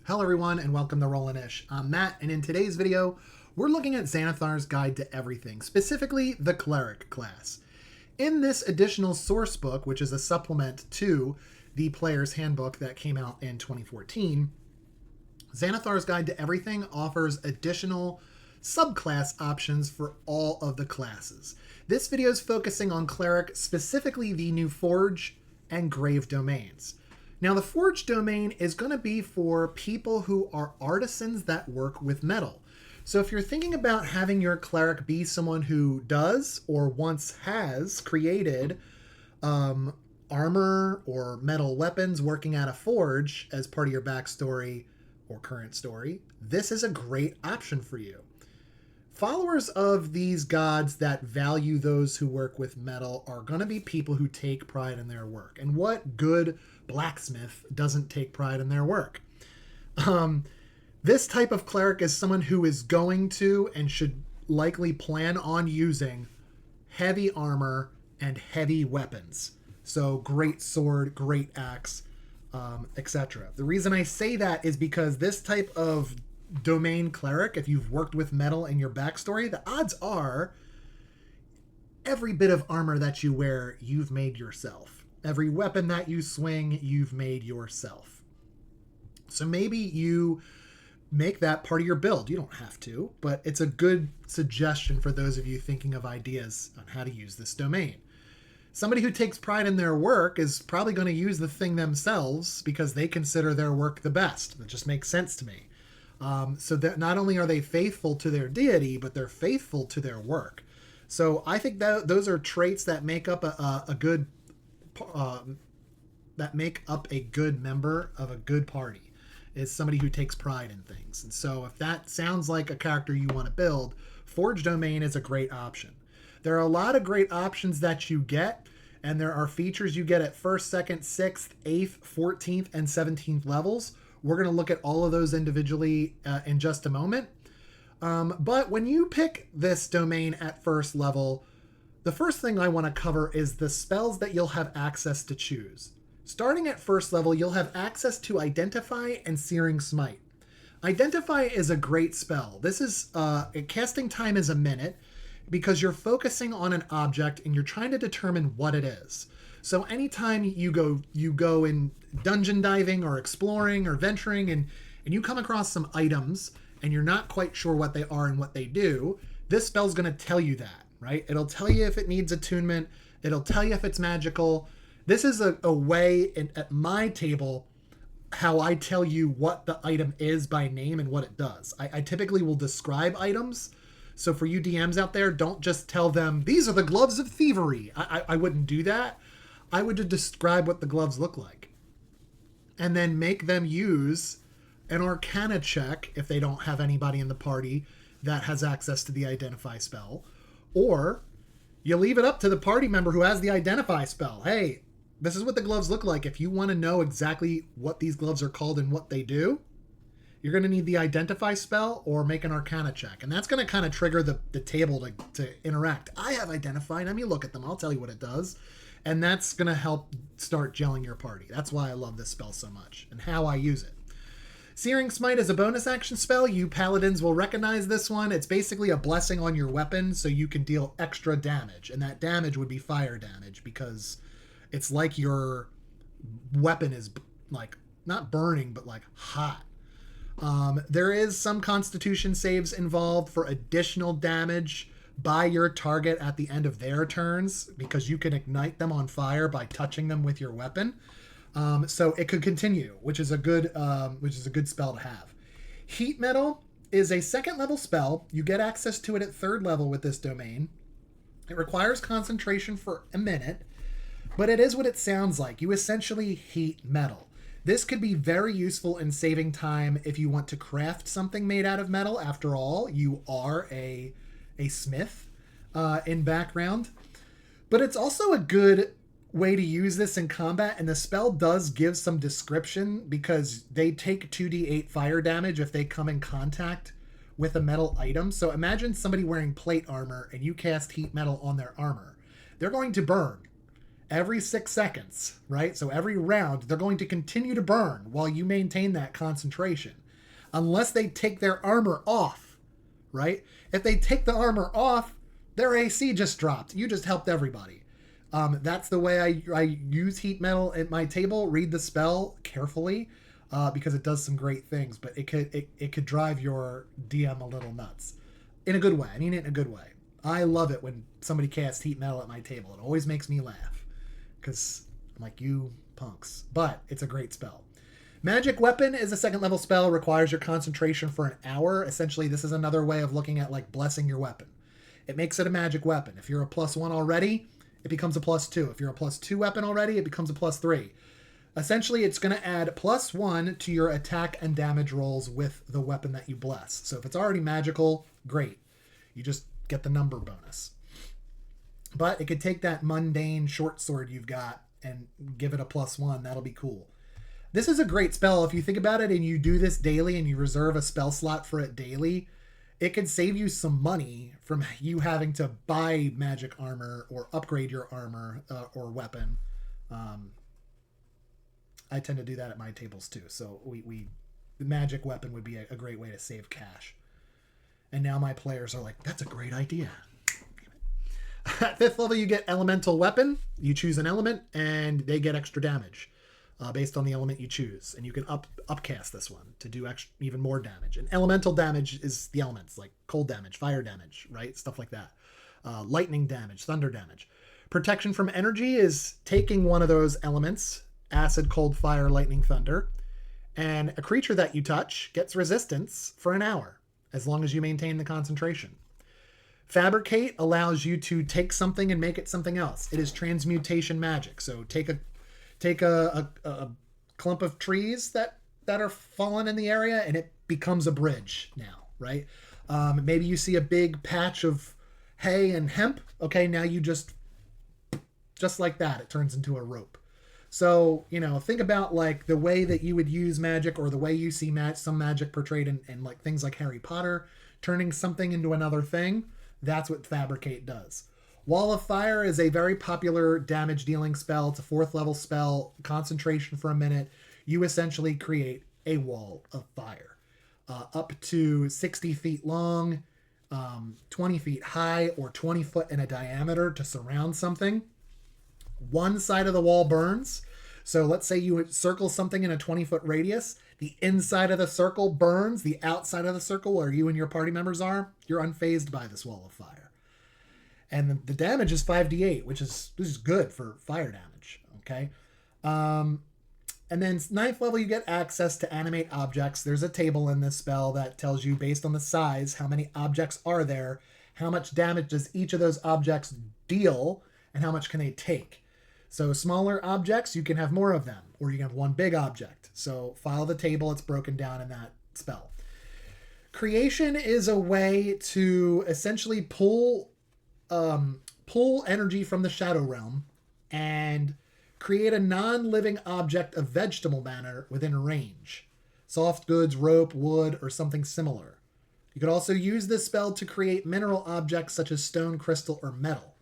Hello everyone and welcome to Rollin' Ish. I'm Matt, and in today's video, we're looking at Xanathar's Guide to Everything, specifically the Cleric class. In this additional source book, which is a supplement to the Player's Handbook that came out in 2014, Xanathar's Guide to Everything offers additional subclass options for all of the classes. This video is focusing on Cleric, specifically the new Forge and Grave domains. Now, the Forge domain is going to be for people who are artisans that work with metal. So if you're thinking about having your cleric be someone who does or once has created armor or metal weapons working at a forge as part of your backstory or current story, this is a great option for you. Followers of these gods that value those who work with metal are going to be people who take pride in their work. And what good blacksmith doesn't take pride in their work? This type of cleric is someone who is going to and should likely plan on using heavy armor and heavy weapons. So great sword, great axe, etc. The reason I say that is because this type of domain cleric, if you've worked with metal in your backstory, the odds are every bit of armor that you wear, you've made yourself. Every weapon that you swing, you've made yourself. So maybe you make that part of your build. You don't have to, but it's a good suggestion for those of you thinking of ideas on how to use this domain. Somebody who takes pride in their work is probably going to use the thing themselves because they consider their work the best. That just makes sense to me. So that not only are they faithful to their deity, but they're faithful to their work. So I think that those are traits that make up a good member of a good party, is somebody who takes pride in things. And so if that sounds like a character you want to build, Forge Domain is a great option. There are a lot of great options that you get, and there are features you get at 1st, 2nd, 6th, 8th, 14th, and 17th levels. We're going to look at all of those individually in just a moment. But when you pick this domain at 1st level, the first thing I want to cover is the spells that you'll have access to choose. Starting at 1st level, you'll have access to Identify and Searing Smite. Identify is a great spell. This is casting time is a minute because you're focusing on an object and you're trying to determine what it is. So anytime you go in dungeon diving or exploring or venturing and you come across some items and you're not quite sure what they are and what they do, this spell's going to tell you that, right? It'll tell you if it needs attunement. It'll tell you if it's magical. This is a way at my table how I tell you what the item is by name and what it does. I typically will describe items. So for you DMs out there, don't just tell them, these are the gloves of thievery. I wouldn't do that. I would just describe what the gloves look like and then make them use an Arcana check if they don't have anybody in the party that has access to the Identify spell, or you leave it up to the party member who has the Identify spell. Hey, this is what the gloves look like. If you want to know exactly what these gloves are called and what they do, you're going to need the Identify spell or make an Arcana check. And that's going to kind of trigger the table to interact. I have Identify. Let me look at them. I'll tell you what it does. And that's going to help start gelling your party. That's why I love this spell so much and how I use it. Searing Smite is a bonus action spell. You paladins will recognize this one. It's basically a blessing on your weapon so you can deal extra damage. And that damage would be fire damage because it's like your weapon is like not burning, but like hot. There is some constitution saves involved for additional damage by your target at the end of their turns because you can ignite them on fire by touching them with your weapon. So it could continue, which is a good spell to have. Heat Metal is a 2nd level spell. You get access to it at 3rd level with this domain. It requires concentration for a minute, but it is what it sounds like. You essentially heat metal. This could be very useful in saving time if you want to craft something made out of metal. After all, you are a smith in background. But it's also a good way to use this in combat, and the spell does give some description because they take 2d8 fire damage if they come in contact with a metal item. So imagine somebody wearing plate armor and you cast heat metal on their armor. They're going to burn. every 6 seconds, right? So every round, they're going to continue to burn while you maintain that concentration. Unless they take their armor off, right? If they take the armor off, their AC just dropped. You just helped everybody. That's the way I use heat metal at my table. Read the spell carefully because it does some great things, but it could drive your DM a little nuts. In a good way. I mean it in a good way. I love it when somebody casts heat metal at my table. It always makes me laugh because I'm like, you punks. But it's a great spell. Magic Weapon is a 2nd level spell, requires your concentration for an hour. Essentially, this is another way of looking at like blessing your weapon. It makes it a magic weapon. If you're a +1 already, it becomes a +2. If you're a +2 weapon already, it becomes a +3. Essentially, it's going to add +1 to your attack and damage rolls with the weapon that you bless. So if it's already magical, great. You just get the number bonus. But it could take that mundane short sword you've got and give it a +1. That'll be cool. This is a great spell. If you think about it and you do this daily and you reserve a spell slot for it daily, it can save you some money from you having to buy magic armor or upgrade your armor or weapon. I tend to do that at my tables too. So the magic weapon would be a great way to save cash. And now my players are like, that's a great idea. At 5th level, you get Elemental Weapon. You choose an element and they get extra damage. Based on the element you choose. And you can upcast this one to do even more damage. And elemental damage is the elements, like cold damage, fire damage, right? Stuff like that. Lightning damage, thunder damage. Protection from energy is taking one of those elements, acid, cold, fire, lightning, thunder, and a creature that you touch gets resistance for an hour, as long as you maintain the concentration. Fabricate allows you to take something and make it something else. It is transmutation magic. So take a clump of trees that are fallen in the area and it becomes a bridge now, right? Maybe you see a big patch of hay and hemp. Okay, now you just like that, it turns into a rope. So, think about like the way that you would use magic or the way you see some magic portrayed in like things like Harry Potter, turning something into another thing. That's what Fabricate does. Wall of Fire is a very popular damage dealing spell. It's a 4th level spell, concentration for a minute. You essentially create a wall of fire. Up to 60 feet long, 20 feet high, or 20 foot in a diameter to surround something. One side of the wall burns. So let's say you circle something in a 20-foot radius. The inside of the circle burns. The outside of the circle, where you and your party members are, you're unfazed by this wall of fire. And the damage is 5d8, this is good for fire damage, okay? And then 9th level, you get access to animate objects. There's a table in this spell that tells you, based on the size, how many objects are there, how much damage does each of those objects deal, and how much can they take. So smaller objects, you can have more of them, or you can have one big object. So follow the table, it's broken down in that spell. Creation is a way to essentially pull energy from the Shadow Realm and create a non-living object of vegetable matter within range. Soft goods, rope, wood, or something similar. You could also use this spell to create mineral objects such as stone, crystal, or metal.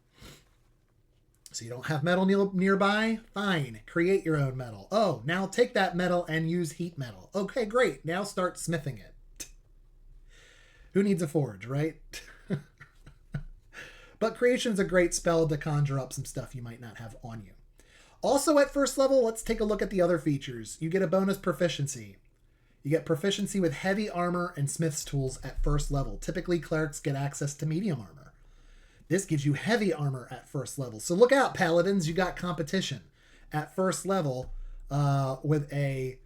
So you don't have metal nearby? Fine, create your own metal. Oh, now take that metal and use heat metal. Okay, great. Now start smithing it. Who needs a forge, right? But Creation's a great spell to conjure up some stuff you might not have on you. Also at 1st level, let's take a look at the other features. You get a bonus proficiency. You get proficiency with heavy armor and smith's tools at 1st level. Typically, clerics get access to medium armor. This gives you heavy armor at 1st level. So look out, paladins, you got competition at 1st level with a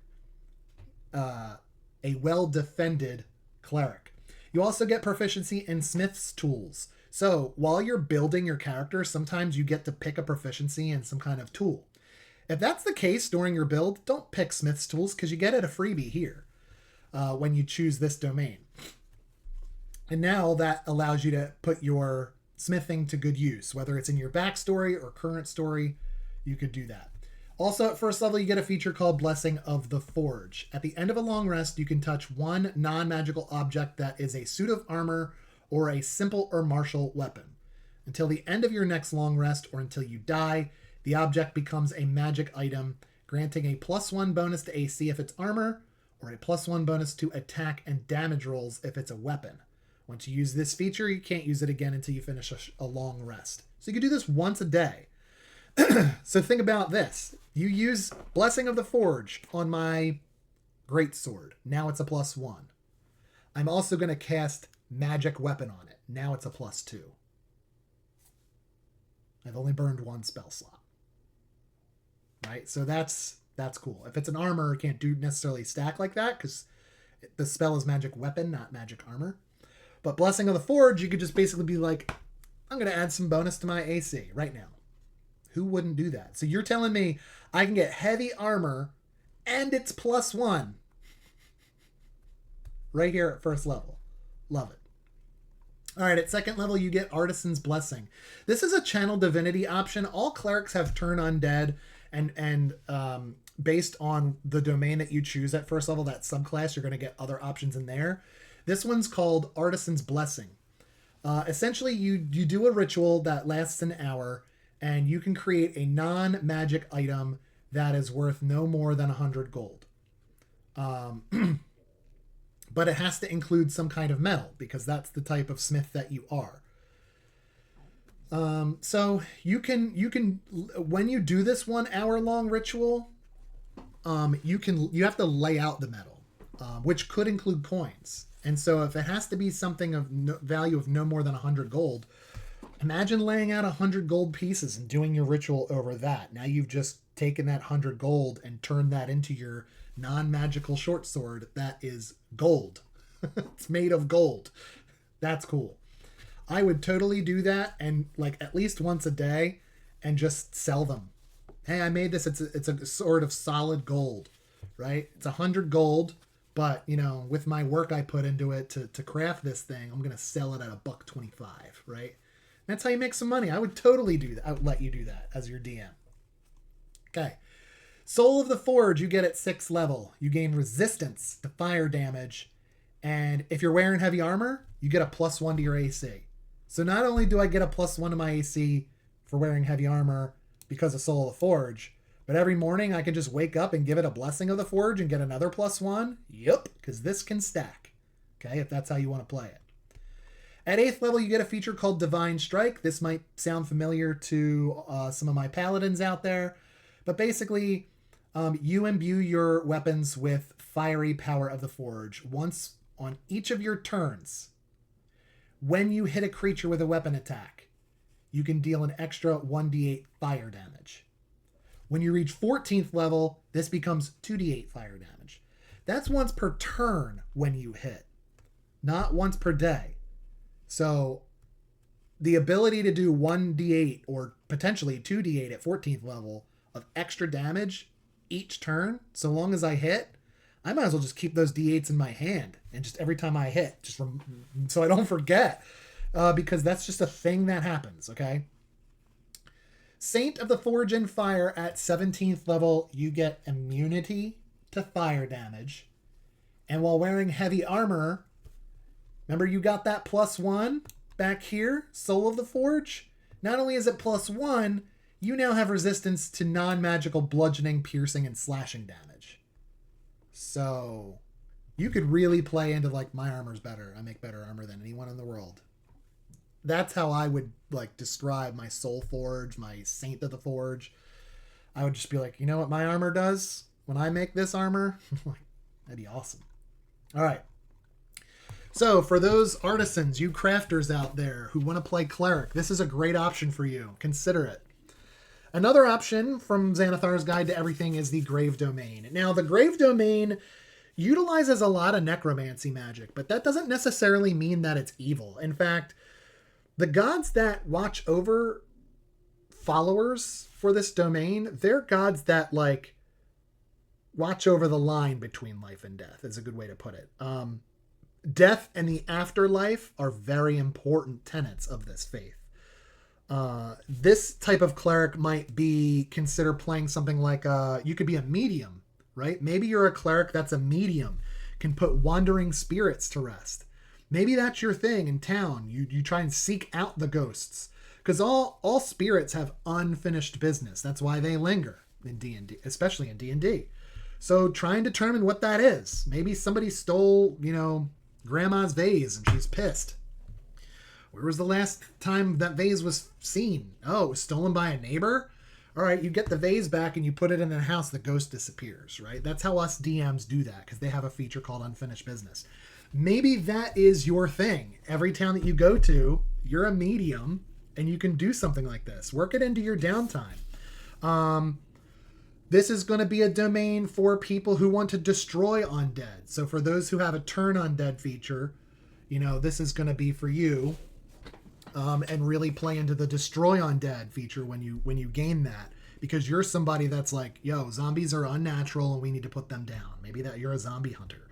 well-defended cleric. You also get proficiency in smith's tools. So while you're building your character, sometimes you get to pick a proficiency in some kind of tool. If that's the case during your build, don't pick smith's tools because you get it a freebie here when you choose this domain. And now that allows you to put your smithing to good use, whether it's in your backstory or current story, you could do that. Also at 1st level, you get a feature called Blessing of the Forge. At the end of a long rest, you can touch one non-magical object that is a suit of armor or a simple or martial weapon. Until the end of your next long rest or until you die, The object becomes a magic item, granting a +1 bonus to AC if it's armor, or a +1 bonus to attack and damage rolls if it's a weapon. Once you use this feature, you can't use it again until you finish a long rest. So you can do this once a day. So think about this. You use Blessing of the Forge on my greatsword. Now it's a +1. I'm also going to cast Magic Weapon on it. Now it's a +2. I've only burned one spell slot. Right? So that's cool. If it's an armor, it can't do necessarily stack like that because the spell is Magic Weapon, not Magic Armor. But Blessing of the Forge, you could just basically be like, I'm going to add some bonus to my AC right now. Who wouldn't do that? So you're telling me I can get heavy armor and it's +1 right here at first level. Love it. All right, at second level, you get Artisan's Blessing. This is a channel divinity option. All clerics have turn undead, and based on the domain that you choose at first level, that subclass, you're going to get other options in there. This one's called Artisan's Blessing. Essentially, you do a ritual that lasts an hour, and you can create a non-magic item that is worth no more than 100 gold. But it has to include some kind of metal because that's the type of smith that you are. So you can when you do this 1 hour long ritual, you have to lay out the metal, which could include coins. And so if it has to be something of value of no more than 100 gold, imagine laying out 100 gold pieces and doing your ritual over that. Now you've just taken that 100 gold and turned that into your non-magical short sword that is gold. It's made of gold. That's cool. I would totally do that, and like at least once a day, and just sell them. Hey, I made this. It's a sort of solid gold, right? It's 100 gold, but you know, with my work I put into it to craft this thing, I'm gonna sell it at $1.25, right? That's how you make some money. I would totally do that. I would let you do that as your DM. Okay. Soul of the Forge, you get at 6th level. You gain resistance to fire damage. And if you're wearing heavy armor, you get a +1 to your AC. So not only do I get a +1 to my AC for wearing heavy armor because of Soul of the Forge, but every morning I can just wake up and give it a Blessing of the Forge and get another +1. Yep, because this can stack. Okay, if that's how you want to play it. At 8th level, you get a feature called Divine Strike. This might sound familiar to some of my paladins out there. But basically, you imbue your weapons with fiery power of the Forge once on each of your turns. When you hit a creature with a weapon attack, you can deal an extra 1d8 fire damage. When you reach 14th level, this becomes 2d8 fire damage. That's once per turn when you hit, not once per day. So the ability to do 1d8 or potentially 2d8 at 14th level of extra damage each turn, so long as I hit, I might as well just keep those d8s in my hand and just every time I hit, just so I don't forget, because that's just a thing that happens, okay? Saint of the Forge and Fire at 17th level, you get immunity to fire damage. And while wearing heavy armor, remember you got that +1 back here, Soul of the Forge? Not only is it +1, you now have resistance to non-magical bludgeoning, piercing, and slashing damage. So you could really play into like, my armor's better. I make better armor than anyone in the world. That's how I would like describe my Soul Forge, my Saint of the Forge. I would just be like, you know what my armor does when I make this armor? That'd be awesome. All right. So for those artisans, you crafters out there who want to play Cleric, this is a great option for you. Consider it. Another option from Xanathar's Guide to Everything is the Grave Domain. Now, the Grave Domain utilizes a lot of necromancy magic, but that doesn't necessarily mean that it's evil. In fact, the gods that watch over followers for this domain, they're gods that, like, watch over the line between life and death, is a good way to put it. Death and the afterlife are very important tenets of this faith. This type of cleric might be consider playing something like you could be a medium, right? Maybe you're a cleric that's a medium, can put wandering spirits to rest. Maybe that's your thing in town. You try and seek out the ghosts. Because all spirits have unfinished business. That's why they linger in D&D, especially in D&D. So try and determine what that is. Maybe somebody stole, grandma's vase and she's pissed. Where was the last time that vase was seen? Oh, it was stolen by a neighbor? All right, you get the vase back and you put it in a house, the ghost disappears, right? That's how us DMs do that, because they have a feature called Unfinished Business. Maybe that is your thing. Every town that you go to, you're a medium and you can do something like this. Work it into your downtime. This is going to be a domain for people who want to destroy undead. So for those who have a turn undead feature, this is going to be for you. And really play into the destroy undead feature when you gain that, because you're somebody that's like, yo, zombies are unnatural and we need to put them down. Maybe that you're a zombie hunter.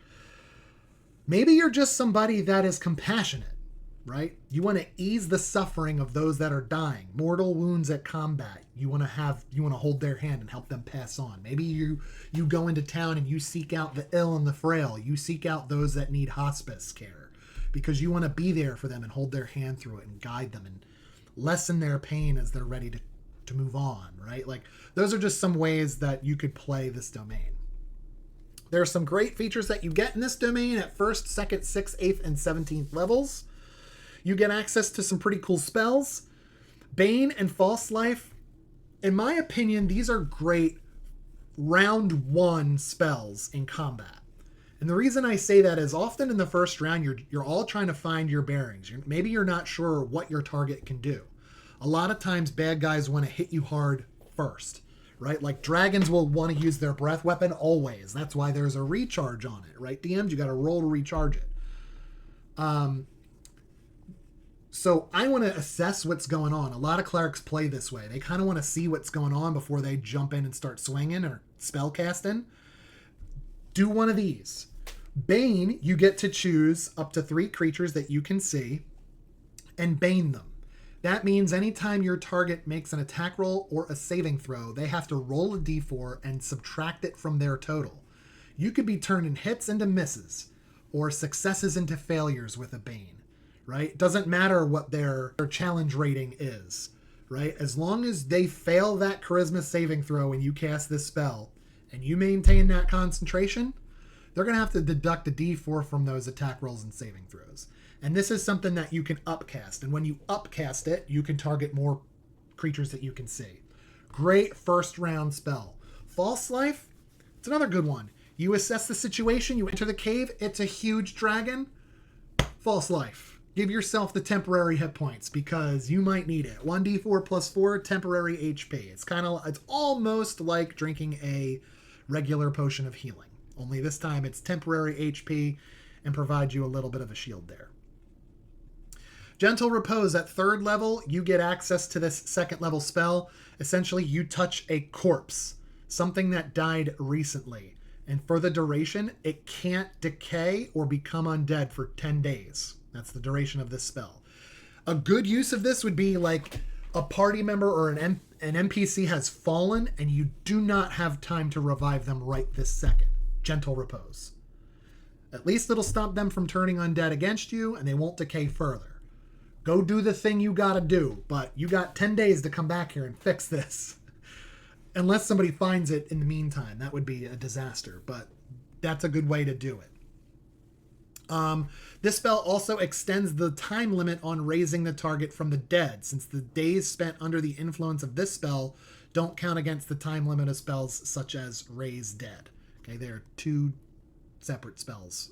Maybe you're just somebody that is compassionate, right? You want to ease the suffering of those that are dying, mortal wounds at combat. You want to hold their hand and help them pass on. Maybe you go into town and you seek out the ill and the frail. You seek out those that need hospice care, because you want to be there for them and hold their hand through it and guide them and lessen their pain as they're ready to move on, right? Like, those are just some ways that you could play this domain. There are some great features that you get in this domain at 1st, 2nd, 6th, 8th, and 17th levels. You get access to some pretty cool spells. Bane and False Life, in my opinion, these are great round 1 spells in combat. And the reason I say that is often in the first round, you're all trying to find your bearings. Maybe you're not sure what your target can do. A lot of times bad guys want to hit you hard first, right? Like dragons will want to use their breath weapon always. That's why there's a recharge on it, right? DMs, you got to roll to recharge it. So I want to assess what's going on. A lot of clerics play this way. They kind of want to see what's going on before they jump in and start swinging or spell casting. Do one of these. Bane, you get to choose up to 3 creatures that you can see and bane them. That means anytime your target makes an attack roll or a saving throw, they have to roll a d4 and subtract it from their total. You could be turning hits into misses or successes into failures with a bane, right? It doesn't matter what their challenge rating is, right? As long as they fail that charisma saving throw when you cast this spell and you maintain that concentration, they're going to have to deduct a d4 from those attack rolls and saving throws. And this is something that you can upcast. And when you upcast it, you can target more creatures that you can see. Great first round spell. False Life, it's another good one. You assess the situation, you enter the cave, it's a huge dragon. False Life. Give yourself the temporary hit points because you might need it. 1d4 plus 4 temporary HP. It's almost like drinking a regular potion of healing. Only this time it's temporary HP and provides you a little bit of a shield there. Gentle Repose at 3rd level, you get access to this 2nd level spell. Essentially, you touch a corpse, something that died recently. And for the duration, it can't decay or become undead for 10 days. That's the duration of this spell. A good use of this would be like a party member or an NPC has fallen and you do not have time to revive them right this second. Gentle Repose. At least it'll stop them from turning undead against you and they won't decay further. Go do the thing you gotta do, but you got 10 days to come back here and fix this. Unless somebody finds it in the meantime, that would be a disaster, but that's a good way to do it. This spell also extends the time limit on raising the target from the dead, since the days spent under the influence of this spell don't count against the time limit of spells such as Raise Dead. Okay, they are 2 separate spells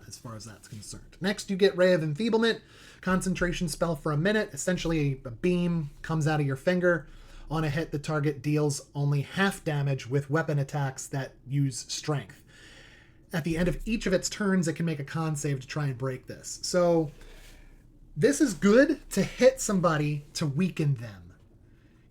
as far as that's concerned. Next, you get Ray of Enfeeblement, concentration spell for a minute. Essentially, a beam comes out of your finger. On a hit, the target deals only half damage with weapon attacks that use strength. At the end of each of its turns, it can make a con save to try and break this. So this is good to hit somebody to weaken them.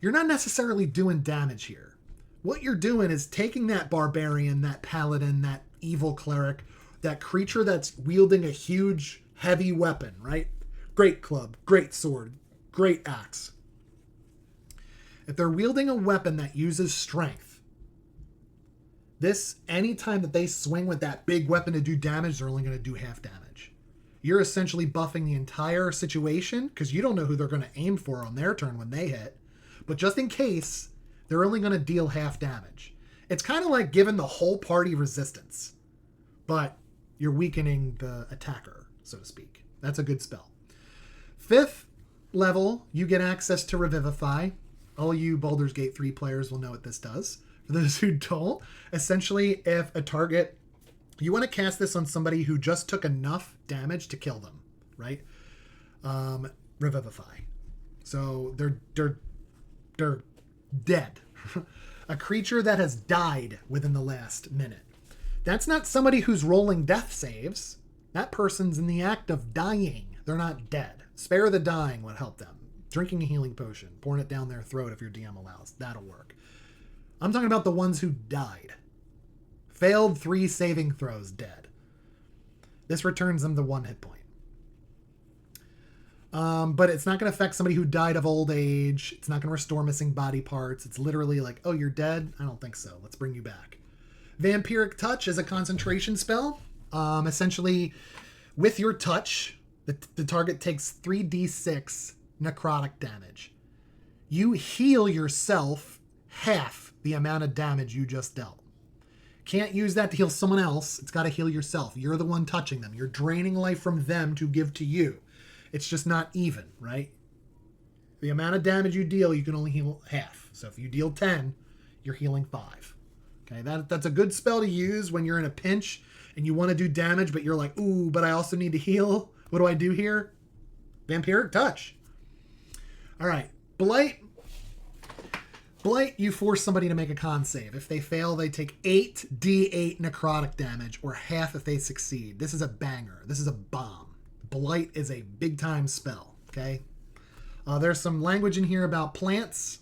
You're not necessarily doing damage here. What you're doing is taking that barbarian, that paladin, that evil cleric, that creature that's wielding a huge, heavy weapon, right? Great club, great sword, great axe. If they're wielding a weapon that uses strength, anytime that they swing with that big weapon to do damage, they're only going to do half damage. you're essentially buffing the entire situation because you don't know who they're going to aim for on their turn when they hit. But just in case, they're only going to deal half damage. It's kind of like giving the whole party resistance, but you're weakening the attacker, so to speak. That's a good spell. 5th level, you get access to Revivify. All you Baldur's Gate 3 players will know what this does. For those who don't, essentially, if a target, you want to cast this on somebody who just took enough damage to kill them, right? Revivify. So they're dead. A creature that has died within the last minute. That's not somebody who's rolling death saves. That person's in the act of dying. They're not dead. Spare the dying would help them. Drinking a healing potion, pouring it down their throat if your DM allows. That'll work. I'm talking about the ones who died. Failed 3 saving throws, dead. This returns them to 1 hit point. But it's not going to affect somebody who died of old age. It's not going to restore missing body parts. It's literally like, oh, you're dead? I don't think so. Let's bring you back. Vampiric Touch is a concentration spell. Essentially, with your touch, the target takes 3d6 necrotic damage. You heal yourself half the amount of damage you just dealt. Can't use that to heal someone else. It's got to heal yourself. You're the one touching them. You're draining life from them to give to you. It's just not even, right? The amount of damage you deal, you can only heal half. So if you deal 10, you're healing 5. Okay, that's a good spell to use when you're in a pinch and you want to do damage, but you're like, ooh, but I also need to heal. What do I do here? Vampiric Touch. All right, Blight. Blight, you force somebody to make a con save. If they fail, they take 8d8 necrotic damage, or half if they succeed. This is a banger. This is a bomb. Blight is a big-time spell, okay? There's some language in here about plants,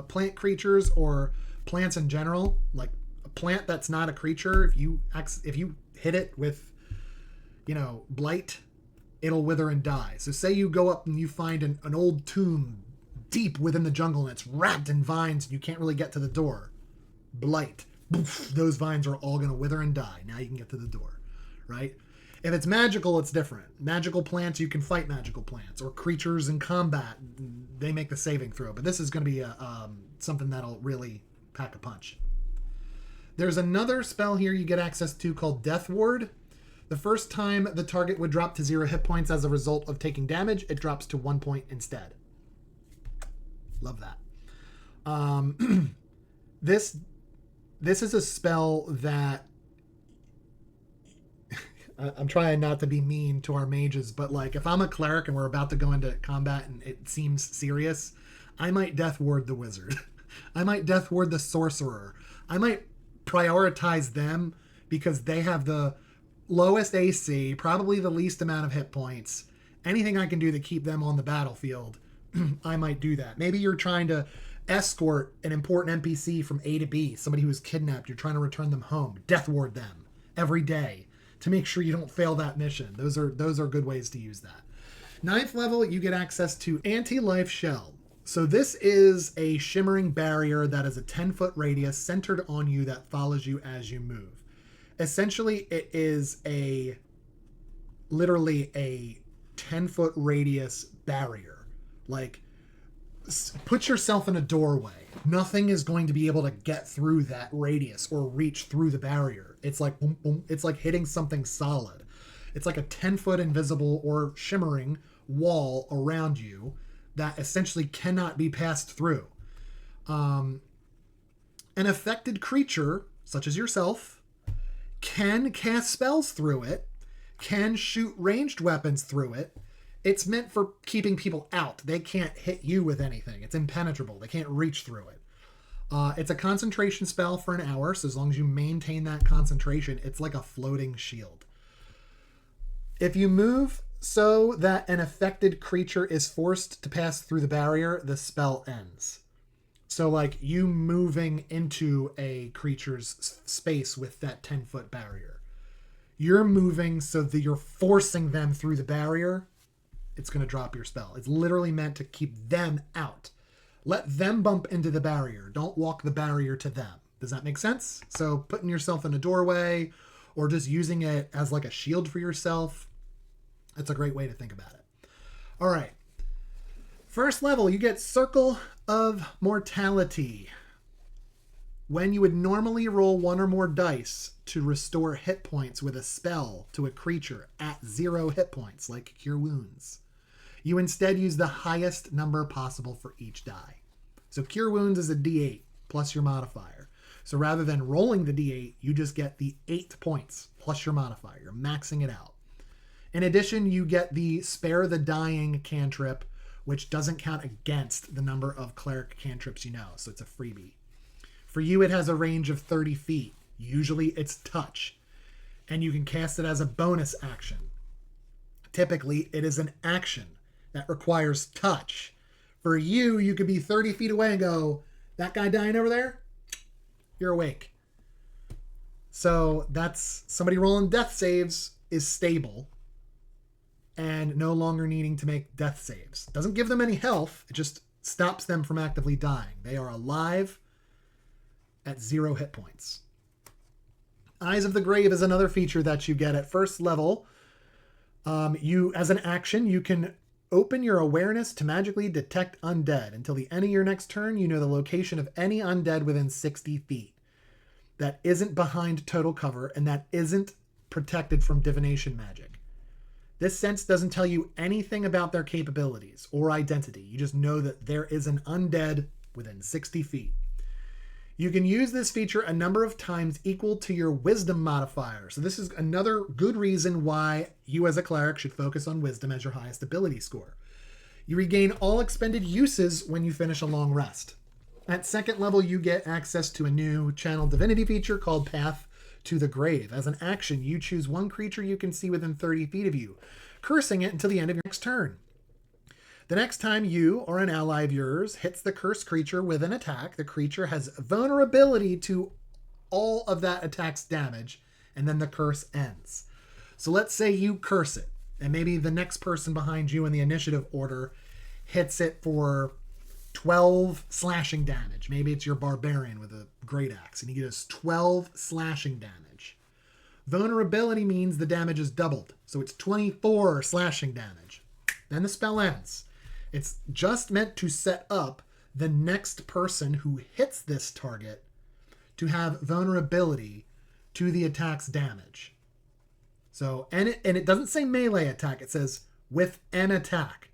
plant creatures, or plants in general. Like a plant that's not a creature, if you hit it with, Blight, it'll wither and die. So say you go up and you find an old tomb deep within the jungle and it's wrapped in vines and you can't really get to the door. Blight. Boof, those vines are all going to wither and die. Now you can get to the door, right? If it's magical, it's different. Magical plants, you can fight magical plants. Or creatures in combat, they make the saving throw. But this is going to be something that'll really pack a punch. There's another spell here you get access to called Death Ward. The first time the target would drop to 0 hit points as a result of taking damage, it drops to 1 point instead. Love that. This is a spell that I'm trying not to be mean to our mages, but like if I'm a cleric and we're about to go into combat and it seems serious, I might Death Ward the wizard. I might Death Ward the sorcerer. I might prioritize them because they have the lowest AC, probably the least amount of hit points. Anything I can do to keep them on the battlefield, I might do that. Maybe you're trying to escort an important NPC from A to B, somebody who was kidnapped. You're trying to return them home. Death Ward them every day to make sure you don't fail that mission. Those are good ways to use that. 9th level, you get access to Anti-Life Shell. So this is a shimmering barrier that is a 10-foot radius centered on you that follows you as you move. Essentially, it is literally a 10-foot radius barrier. Like, put yourself in a doorway. Nothing is going to be able to get through that radius or reach through the barrier. It's like boom, boom. It's like hitting something solid. It's like a 10-foot invisible or shimmering wall around you that essentially cannot be passed through. An affected creature, such as yourself, can cast spells through it, can shoot ranged weapons through it. It's meant for keeping people out. They can't hit you with anything. It's impenetrable. They can't reach through it. It's a concentration spell for an hour, so as long as you maintain that concentration, it's like a floating shield. If you move so that an affected creature is forced to pass through the barrier, the spell ends. So like you moving into a creature's space with that 10-foot barrier. You're moving so that you're forcing them through the barrier. It's going to drop your spell. It's literally meant to keep them out. Let them bump into the barrier. Don't walk the barrier to them. Does that make sense? So putting yourself in a doorway or just using it as like a shield for yourself, That's a great way to think about it. All right. First level, you get Circle of Mortality. When you would normally roll 1 or more dice to restore hit points with a spell to a creature at 0 hit points, like Cure Wounds, you instead use the highest number possible for each die. So Cure Wounds is a d8 plus your modifier. So rather than rolling the d8, you just get the 8 points plus your modifier. You're maxing it out. In addition, you get the Spare the Dying cantrip, which doesn't count against the number of cleric cantrips you know, so it's a freebie. For you, it has a range of 30 feet. Usually it's touch, and you can cast it as a bonus action. Typically, it is an action that requires touch. For you, you could be 30 feet away and go, that guy dying over there? You're awake. So that's somebody rolling death saves is stable and no longer needing to make death saves. Doesn't give them any health. It just stops them from actively dying. They are alive at 0 hit points. Eyes of the Grave is another feature that you get at first level. You, as an action, you can open your awareness to magically detect undead. Until the end of your next turn, you know the location of any undead within 60 feet. That isn't behind total cover and that isn't protected from divination magic. This sense doesn't tell you anything about their capabilities or identity. You just know that there is an undead within 60 feet. You can use this feature a number of times equal to your wisdom modifier. So this is another good reason why you as a cleric should focus on wisdom as your highest ability score. You regain all expended uses when you finish a long rest. At second level, you get access to a new channel divinity feature called Path to the Grave. As an action, you choose one creature you can see within 30 feet of you, cursing it until the end of your next turn. The next time you or an ally of yours hits the cursed creature with an attack, the creature has vulnerability to all of that attack's damage, and then the curse ends. So let's say you curse it, and maybe the next person behind you in the initiative order hits it for 12 slashing damage. Maybe it's your barbarian with a great axe, and he gets 12 slashing damage. Vulnerability means the damage is doubled, so it's 24 slashing damage. Then the spell ends. It's just meant to set up the next person who hits this target to have vulnerability to the attack's damage. So, and it doesn't say melee attack, it says with an attack.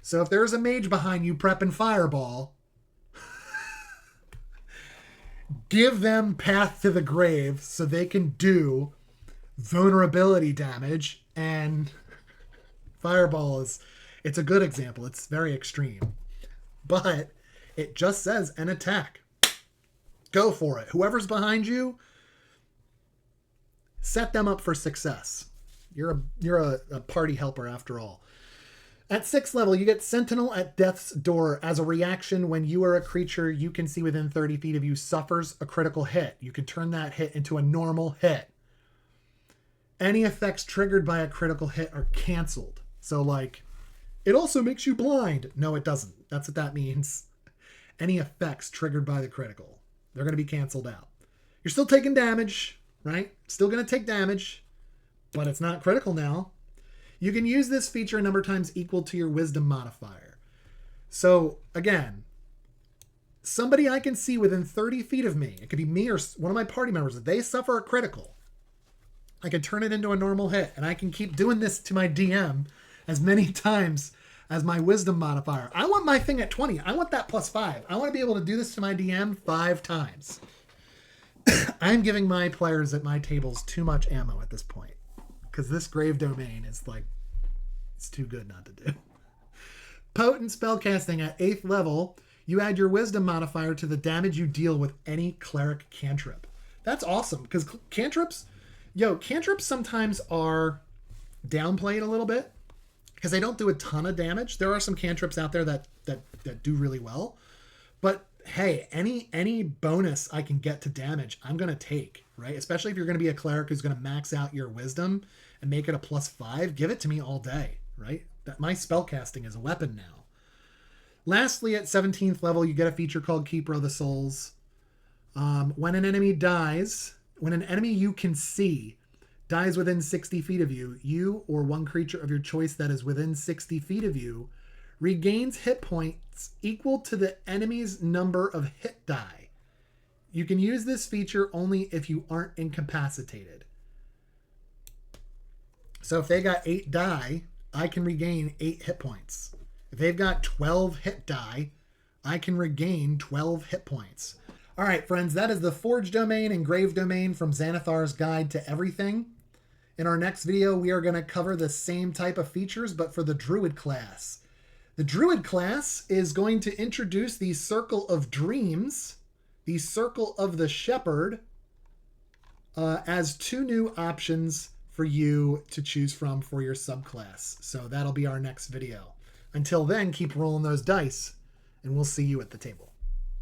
So if there's a mage behind you prepping fireball, give them Path to the Grave so they can do vulnerability damage, and fireball it's a good example. It's very extreme, but it just says an attack. Go for it. Whoever's behind you, set them up for success. You're a party helper after all. At 6th level, you get Sentinel at Death's Door. As a reaction, when you are a creature you can see within 30 feet of you suffers a critical hit, you can turn that hit into a normal hit. Any effects triggered by a critical hit are canceled. So like, it also makes you blind. No, it doesn't. That's what that means. Any effects triggered by the critical, they're going to be canceled out. You're still taking damage, right? Still going to take damage, but it's not critical now. You can use this feature a number of times equal to your wisdom modifier. So again, somebody I can see within 30 feet of me, it could be me or one of my party members, if they suffer a critical, I can turn it into a normal hit, and I can keep doing this to my DM as many times as my wisdom modifier. I want my thing at 20. I want that +5. I want to be able to do this to my DM 5 times. I'm giving my players at my tables too much ammo at this point, because this grave domain is like, it's too good not to do. Potent spellcasting at 8th level, you add your wisdom modifier to the damage you deal with any cleric cantrip. That's awesome, because cantrips sometimes are downplayed a little bit because they don't do a ton of damage. There are some cantrips out there that do really well, but hey, any bonus I can get to damage, I'm going to take, right? Especially if you're going to be a cleric who's going to max out your wisdom and make it a +5, give it to me all day, right? That my spellcasting is a weapon now. Lastly, at 17th level, you get a feature called Keeper of the Souls. When an enemy dies, when an enemy you can see dies within 60 feet of you, you or one creature of your choice that is within 60 feet of you regains hit points equal to the enemy's number of hit die. You can use this feature only if you aren't incapacitated. So if they got 8 die, I can regain 8 hit points. If they've got 12 hit die, I can regain 12 hit points. All right, friends, that is the Forge domain and Grave domain from Xanathar's Guide to Everything. In our next video, we are going to cover the same type of features, but for the Druid class. The Druid class is going to introduce the Circle of Dreams, the Circle of the Shepherd, as 2 new options for you to choose from for your subclass. So that'll be our next video. Until then, keep rolling those dice, and we'll see you at the table.